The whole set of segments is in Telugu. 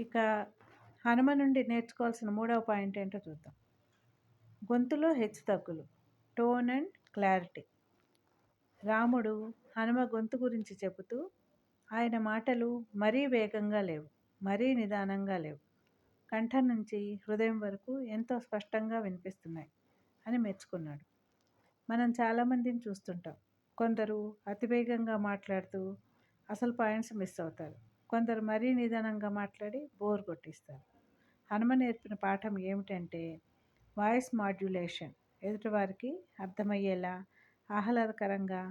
ఇక హనుమ నుండి నేర్చుకోవాల్సిన మూడవ పాయింట్ ఏంటో చూద్దాం. గొంతులో హెచ్చుతగ్గులు, టోన్ అండ్ క్లారిటీ. రాముడు హనుమ గొంతు గురించి చెబుతూ, ఆయన మాటలు మరీ వేగంగా లేవు, మరీ నిదానంగా లేవు, కంఠం నుంచి హృదయం వరకు ఎంతో స్పష్టంగా వినిపిస్తున్నాయి అని మెచ్చుకున్నాడు. మనం చాలామందిని చూస్తుంటాం. కొందరు అతివేగంగా మాట్లాడుతూ అసలు పాయింట్స్ మిస్ అవుతారు. కొందరు మరీ నిదానంగా మాట్లాడి బోర్ కొట్టిస్తారు. హనుమ నేర్పిన పాఠం ఏమిటంటే వాయిస్ మాడ్యులేషన్. ఎదుటివారికి అర్థమయ్యేలా ఆహ్లాదకరంగా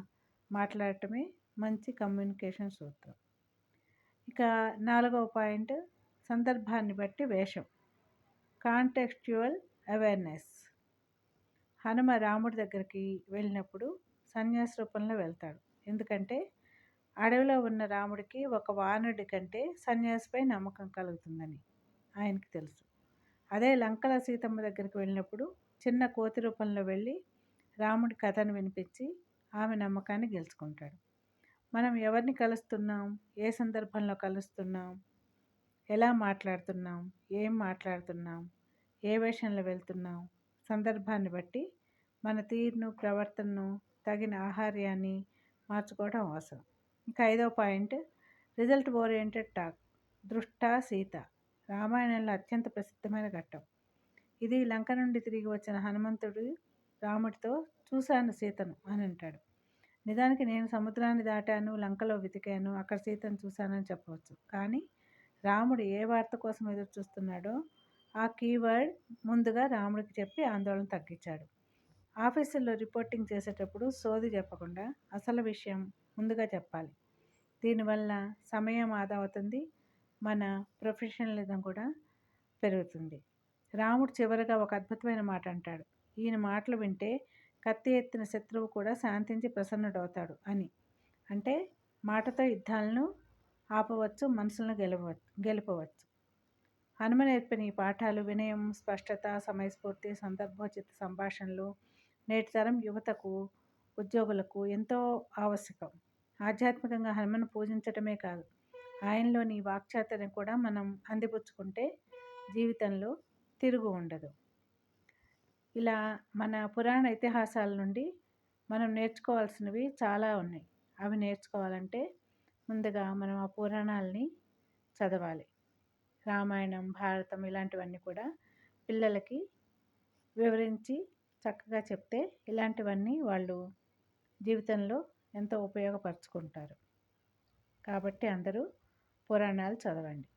మాట్లాడటమే మంచి కమ్యూనికేషన్ సూత్రం. ఇక 4వ పాయింట్, సందర్భాన్ని బట్టి వేషం, కాంటెక్స్చువల్ అవేర్నెస్. హనుమ రాముడి దగ్గరికి వెళ్ళినప్పుడు సన్యాసి రూపంలో వెళ్తాడు. ఎందుకంటే అడవిలో ఉన్న రాముడికి ఒక వానరుడి కంటే సన్యాసిపై నమ్మకం కలుగుతుందని ఆయనకి తెలుసు. అదే లంకల సీతమ్మ దగ్గరికి వెళ్ళినప్పుడు చిన్న కోతి రూపంలో వెళ్ళి రాముడి కథను వినిపించి ఆమె నమ్మకాన్ని గెలుచుకుంటాడు. మనం ఎవరిని కలుస్తున్నాం, ఏ సందర్భంలో కలుస్తున్నాం, ఎలా మాట్లాడుతున్నాం, ఏం మాట్లాడుతున్నాం, ఏ వేషంలో వెళ్తున్నాం, సందర్భాన్ని బట్టి మన తీరును, ప్రవర్తనను, తగిన ఆహార్యాన్ని మార్చుకోవడం అవసరం. ఇంకా 5వ పాయింట్, రిజల్ట్ ఓరియంటెడ్ టాక్. దృష్ట సీత రామాయణంలో అత్యంత ప్రసిద్ధమైన ఘట్టం. ఇది లంక నుండి తిరిగి వచ్చిన హనుమంతుడు రాముడితో చూశాను సీతను అని అంటాడు. నిజానికి నేను సముద్రాన్ని దాటాను, లంకలో వెతికాను, అక్కడ సీతను చూశానని చెప్పవచ్చు. కానీ రాముడు ఏ వార్త కోసం ఎదురు చూస్తున్నాడో ఆ కీవర్డ్ ముందుగా రాముడికి చెప్పి ఆందోళన తగ్గించాడు. ఆఫీసుల్లో రిపోర్టింగ్ చేసేటప్పుడు సోది చెప్పకుండా అసలు విషయం ముందుగా చెప్పాలి. దీనివల్ల సమయం ఆదా అవుతుంది, మన ప్రొఫెషనలిజం కూడా పెరుగుతుంది. రాముడు చివరగా ఒక అద్భుతమైన మాట అంటాడు. ఈయన మాటలు వింటే కత్తి ఎత్తిన శత్రువు కూడా శాంతించి ప్రసన్నుడవుతాడు అని. అంటే మాటతో యుద్ధాలను ఆపవచ్చు, మనసులను గెలపవచ్చు. హనుమ నేర్పిన ఈ పాఠాలు వినయం, స్పష్టత, సమయస్ఫూర్తి, సందర్భోచిత సంభాషణలు నేటి తరం యువతకు, ఉద్యోగులకు ఎంతో ఆవశ్యకం. ఆధ్యాత్మికంగా హనుమను పూజించటమే కాదు, ఆయనలోని వాక్చాతుర్యం కూడా మనం అందిపుచ్చుకుంటే జీవితంలో తిరుగు ఉండదు. ఇలా మన పురాణ ఇతిహాసాల నుండి మనం నేర్చుకోవాల్సినవి చాలా ఉన్నాయి. అవి నేర్చుకోవాలంటే ముందుగా మనం ఆ పురాణాలని చదవాలి. రామాయణం, భారతం ఇలాంటివన్నీ కూడా పిల్లలకి వివరించి చక్కగా చెప్తే ఇలాంటివన్నీ వాళ్ళు జీవితంలో ఎంతో ఉపయోగపరుచుకుంటారు. కాబట్టి అందరూ పురాణాలు చదవండి.